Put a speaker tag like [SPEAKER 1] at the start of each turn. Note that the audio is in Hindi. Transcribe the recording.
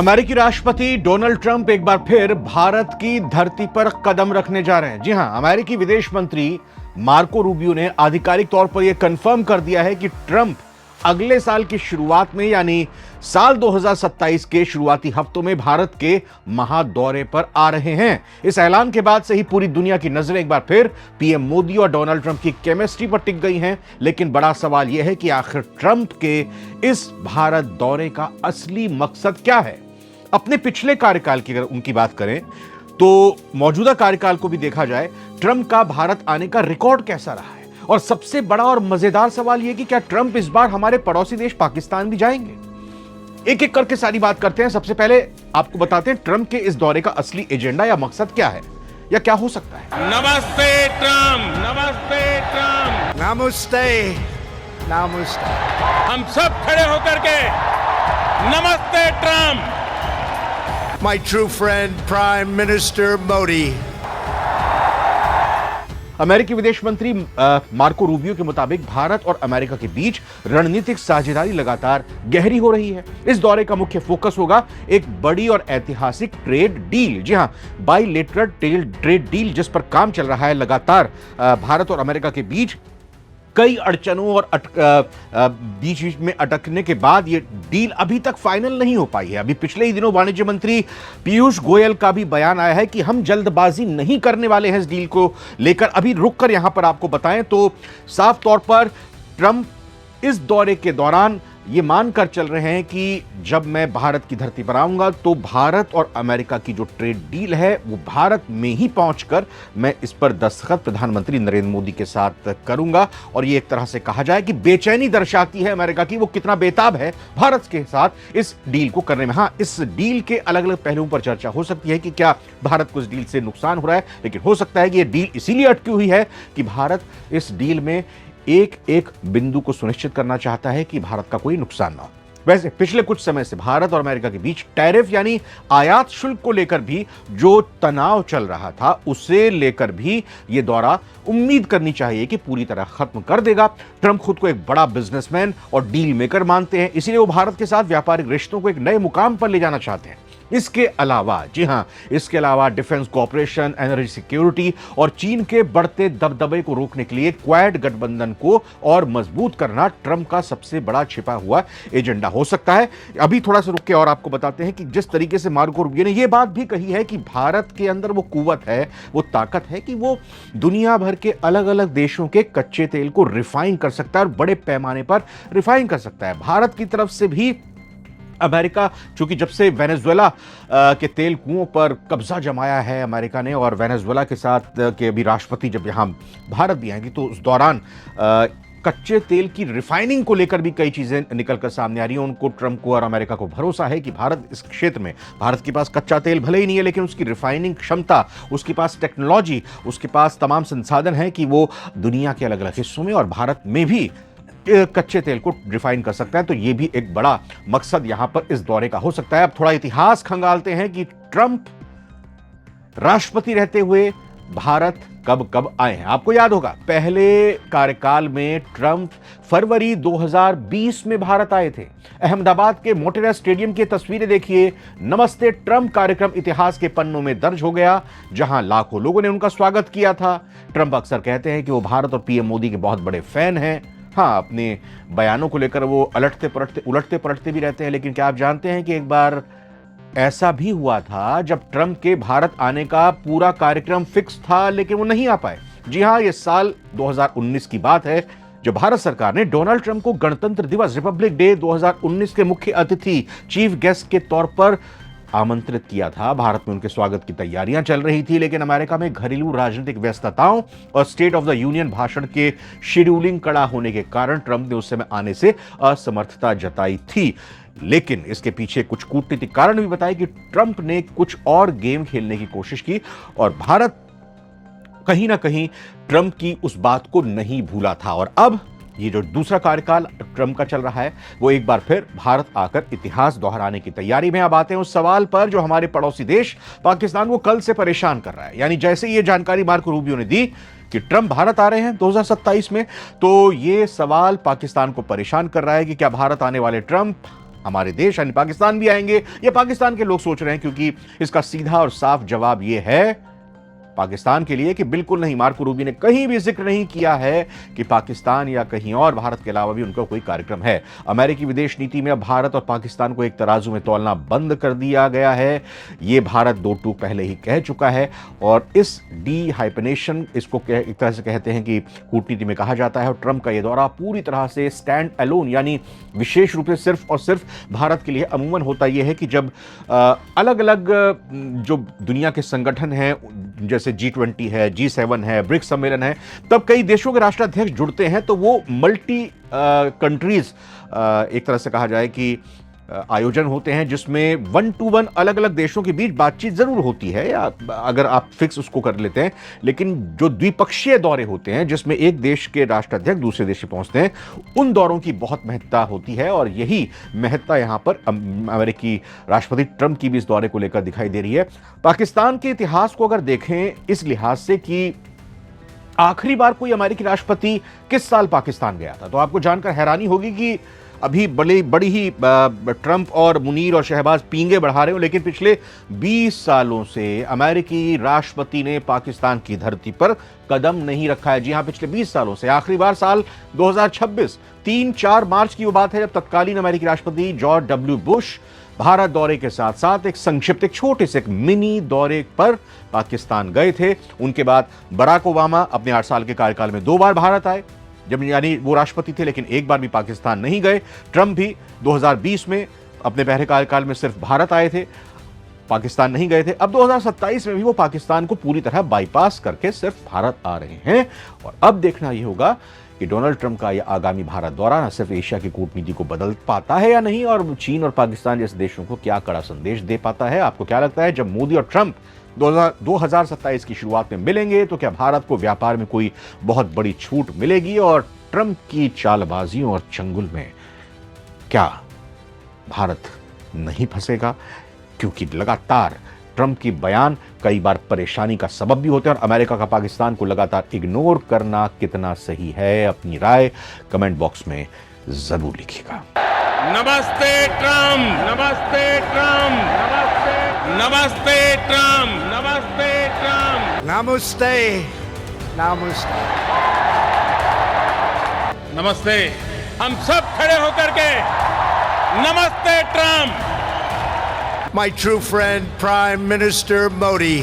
[SPEAKER 1] अमेरिकी राष्ट्रपति डोनाल्ड ट्रंप एक बार फिर भारत की धरती पर कदम रखने जा रहे हैं। जी हां, अमेरिकी विदेश मंत्री मार्को रूबियो ने आधिकारिक तौर पर यह कंफर्म कर दिया है कि ट्रंप अगले साल की शुरुआत में यानी साल 2027 के शुरुआती हफ्तों में भारत के महादौरे पर आ रहे हैं। इस ऐलान के बाद से ही पूरी दुनिया की नजरें एक बार फिर पीएम मोदी और डोनाल्ड ट्रंप की केमिस्ट्री पर टिक गई हैं। लेकिन बड़ा सवाल यह है कि आखिर ट्रंप के इस भारत दौरे का असली मकसद क्या है। अपने पिछले कार्यकाल की अगर उनकी बात करें तो मौजूदा कार्यकाल को भी देखा जाए, ट्रंप का भारत आने का रिकॉर्ड कैसा रहा है। और सबसे बड़ा और मजेदार सवाल यह कि क्या ट्रंप इस बार हमारे पड़ोसी देश पाकिस्तान भी जाएंगे। एक एक करके सारी बात करते हैं। सबसे पहले आपको बताते हैं ट्रंप के इस दौरे का असली एजेंडा या मकसद क्या है या क्या हो सकता है।
[SPEAKER 2] नमस्ते ट्रंप, नमस्ते ट्रंप,
[SPEAKER 3] नमस्ते, नमस्ते।
[SPEAKER 2] हम सब खड़े होकर के नमस्ते Trump.
[SPEAKER 3] My true friend, Prime Minister Modi.
[SPEAKER 1] अमेरिकी विदेश मंत्री मार्को रूबियो के मुताबिक भारत और अमेरिका के बीच रणनीतिक साझेदारी लगातार गहरी हो रही है। इस दौरे का मुख्य फोकस होगा एक बड़ी और ऐतिहासिक ट्रेड डील। जी हां, बाइलेटरल ट्रेड डील जिस पर काम चल रहा है। लगातार भारत और अमेरिका के बीच कई अड़चनों और बीच बीच में अटकने के बाद यह डील अभी तक फाइनल नहीं हो पाई है। अभी पिछले ही दिनों वाणिज्य मंत्री पीयूष गोयल का भी बयान आया है कि हम जल्दबाजी नहीं करने वाले हैं इस डील को लेकर। अभी रुक कर यहां पर आपको बताएं तो साफ तौर पर ट्रंप इस दौरे के दौरान ये मानकर चल रहे हैं कि जब मैं भारत की धरती पर आऊंगा तो भारत और अमेरिका की जो ट्रेड डील है वो भारत में ही पहुंचकर मैं इस पर दस्तखत प्रधानमंत्री नरेंद्र मोदी के साथ करूंगा। और ये एक तरह से कहा जाए कि बेचैनी दर्शाती है अमेरिका की, वो कितना बेताब है भारत के साथ इस डील को करने में। हां, इस डील के अलग अलग पहलुओं पर चर्चा हो सकती है कि क्या भारत को इस डील से नुकसान हो रहा है, लेकिन हो सकता है कि यह डील इसीलिए अटकी हुई है कि भारत इस डील में एक एक बिंदु को सुनिश्चित करना चाहता है कि भारत का कोई नुकसान ना हो। वैसे पिछले कुछ समय से भारत और अमेरिका के बीच टैरिफ यानी आयात शुल्क को लेकर भी जो तनाव चल रहा था, उसे लेकर भी यह दौरा उम्मीद करनी चाहिए कि पूरी तरह खत्म कर देगा। ट्रंप खुद को एक बड़ा बिजनेसमैन और डील मेकर मानते हैं, इसीलिए वो भारत के साथ व्यापारिक रिश्तों को एक नए मुकाम पर ले जाना चाहते हैं। इसके अलावा, जी हां, इसके अलावा डिफेंस कॉर्पोरेशन, एनर्जी सिक्योरिटी और चीन के बढ़ते दबदबे को रोकने के लिए क्वाड गठबंधन को और मजबूत करना ट्रंप का सबसे बड़ा छिपा हुआ एजेंडा हो सकता है। अभी थोड़ा सा रुक के और आपको बताते हैं कि जिस तरीके से मार्को रूबियो ने यह बात भी कही है कि भारत के अंदर वो कुव्वत है, वो ताकत है कि वो दुनिया भर के अलग अलग देशों के कच्चे तेल को रिफाइन कर सकता है और बड़े पैमाने पर रिफाइन कर सकता है। भारत की तरफ से भी अमेरिका, चूंकि जब से वेनेजुएला के तेल कुओं पर कब्जा जमाया है अमेरिका ने, और वेनेजुएला के साथ के अभी राष्ट्रपति जब यहां भारत भी आएंगे तो उस दौरान कच्चे तेल की रिफाइनिंग को लेकर भी कई चीजें निकलकर सामने आ रही हैं। उनको, ट्रंप को और अमेरिका को भरोसा है कि भारत इस क्षेत्र में, भारत के पास कच्चा तेल भले ही नहीं है लेकिन उसकी रिफाइनिंग क्षमता, उसके पास टेक्नोलॉजी, उसके पास तमाम संसाधन हैं कि वो दुनिया के अलग अलग हिस्सों में और भारत में भी कच्चे तेल को रिफाइन कर सकता है। तो यह भी एक बड़ा मकसद यहां पर इस दौरे का हो सकता है। अब थोड़ा इतिहास खंगालते हैं कि ट्रंप राष्ट्रपति रहते हुए भारत कब कब आए हैं। आपको याद होगा पहले कार्यकाल में ट्रंप फरवरी 2020 में भारत आए थे। अहमदाबाद के मोटेरा स्टेडियम की तस्वीरें देखिए। नमस्ते ट्रंप कार्यक्रम इतिहास के पन्नों में दर्ज हो गया, जहां लाखों लोगों ने उनका स्वागत किया था। ट्रंप अक्सर कहते हैं कि वो भारत और पीएम मोदी के बहुत बड़े फैन हैं। हाँ, अपने बयानों को लेकर वो उलटते पलटते भी रहते हैं। लेकिन क्या आप जानते हैं कि एक बार ऐसा भी हुआ था जब ट्रंप के भारत आने का पूरा कार्यक्रम फिक्स था लेकिन वो नहीं आ पाए। जी हां, ये साल 2019 की बात है जब भारत सरकार ने डोनाल्ड ट्रंप को गणतंत्र दिवस, रिपब्लिक डे 2019 के मुख्य अतिथि, चीफ गेस्ट के तौर पर आमंत्रित किया था। भारत में उनके स्वागत की तैयारियां चल रही थी, लेकिन अमेरिका में घरेलू राजनीतिक व्यस्तताओं और स्टेट ऑफ द यूनियन भाषण के शेड्यूलिंग कड़ा होने के कारण ट्रंप ने उस समय आने से असमर्थता जताई थी। लेकिन इसके पीछे कुछ कूटनीतिक कारण भी बताए कि ट्रंप ने कुछ और गेम खेलने की कोशिश की और भारत कहीं ना कहीं ट्रंप की उस बात को नहीं भूला था। और अब ये जो दूसरा कार्यकाल ट्रंप का चल रहा है, वो एक बार फिर भारत आकर इतिहास दोहराने की तैयारी में। अब आते हैं उस सवाल पर जो हमारे पड़ोसी देश पाकिस्तान को कल से परेशान कर रहा है। यानी जैसे ये जानकारी मार्को रूबियो ने दी कि ट्रंप भारत आ रहे हैं 2027 में, तो ये सवाल पाकिस्तान को परेशान कर रहा है कि क्या भारत आने वाले ट्रंप हमारे देश यानी पाकिस्तान भी आएंगे, ये पाकिस्तान के लोग सोच रहे हैं, क्योंकि इसका सीधा और साफ जवाब ये है पाकिस्तान के लिए कि बिल्कुल नहीं। मार्को रूबियो ने कहीं भी जिक्र नहीं किया है कि पाकिस्तान या कहीं और भारत के अलावा भी उनका कोई कार्यक्रम है। अमेरिकी विदेश नीति में अब भारत और पाकिस्तान को एक तराजू में तौलना बंद कर दिया गया है। यह भारत दो टूक पहले ही कह चुका है। और इस डी हाइपनेशन, इसको एक तरह से कहते हैं कि कूटनीति में कहा जाता है। और ट्रंप का यह दौरा पूरी तरह से स्टैंड अलोन, यानी विशेष रूप से सिर्फ और सिर्फ भारत के लिए। अमूमन होता यह है कि जब अलग अलग जो दुनिया के संगठन हैं, जैसे G20 है, G7 है, ब्रिक्स सम्मेलन है, तब कई देशों के राष्ट्राध्यक्ष जुड़ते हैं, तो वो मल्टी कंट्रीज एक तरह से कहा जाए कि आयोजन होते हैं, जिसमें 1 to 1 अलग अलग देशों के बीच बातचीत जरूर होती है, या अगर आप फिक्स उसको कर लेते हैं। लेकिन जो द्विपक्षीय दौरे होते हैं, जिसमें एक देश के राष्ट्राध्यक्ष दूसरे देश में पहुंचते हैं, उन दौरों की बहुत महत्ता होती है। और यही महत्ता यहां पर अमेरिकी राष्ट्रपति ट्रंप की भी इस दौरे को लेकर दिखाई दे रही है। पाकिस्तान के इतिहास को अगर देखें इस लिहाज से कि आखिरी बार कोई अमेरिकी राष्ट्रपति किस साल पाकिस्तान गया था, तो आपको जानकर हैरानी होगी कि अभी बड़ी ही ट्रंप और मुनीर और शहबाज पींगे बढ़ा रहे हो, लेकिन पिछले 20 सालों से अमेरिकी राष्ट्रपति ने पाकिस्तान की धरती पर कदम नहीं रखा है। जी हां, पिछले 20 सालों से। आखिरी बार साल 2026 3-4 मार्च की वो बात है, जब तत्कालीन अमेरिकी राष्ट्रपति जॉर्ज डब्ल्यू बुश भारत दौरे के साथ साथ एक संक्षिप्त, एक छोटे से, एक मिनी दौरे पर पाकिस्तान गए थे। उनके बाद बराक ओबामा अपने 8 साल के कार्यकाल में 2 बार भारत आए, जब यानी वो राष्ट्रपति थे, लेकिन एक बार भी पाकिस्तान नहीं गए। ट्रंप भी 2020 में अपने पहले कार्यकाल में सिर्फ भारत आए थे, पाकिस्तान नहीं गए थे। अब 2027 में भी वो पाकिस्तान को पूरी तरह बाईपास करके सिर्फ भारत आ रहे हैं। और अब देखना यह होगा कि डोनाल्ड ट्रंप का यह आगामी भारत दौरा न सिर्फ एशिया की कूटनीति को बदल पाता है या नहीं, और चीन और पाकिस्तान जैसे देशों को क्या कड़ा संदेश दे पाता है। आपको क्या लगता है, जब मोदी और ट्रंप 2027 की शुरुआत में मिलेंगे, तो क्या भारत को व्यापार में कोई बहुत बड़ी छूट मिलेगी? और ट्रंप की चालबाजियों और चंगुल में क्या भारत नहीं फंसेगा? क्योंकि लगातार ट्रंप की बयान कई बार परेशानी का सबब भी होते हैं, और अमेरिका का पाकिस्तान को लगातार इग्नोर करना कितना सही है? अपनी राय कमेंट बॉक्स में जरूर लिखिएगा।
[SPEAKER 2] नमस्ते ट्रम्प, नमस्ते ट्रम्प, नमस्ते, नमस्ते ट्रम्प, नमस्ते ट्रम्प,
[SPEAKER 3] Namaste. Namaste.
[SPEAKER 2] नमस्ते। हम सब खड़े होकर के नमस्ते Trump.
[SPEAKER 3] My true friend, Prime Minister Modi.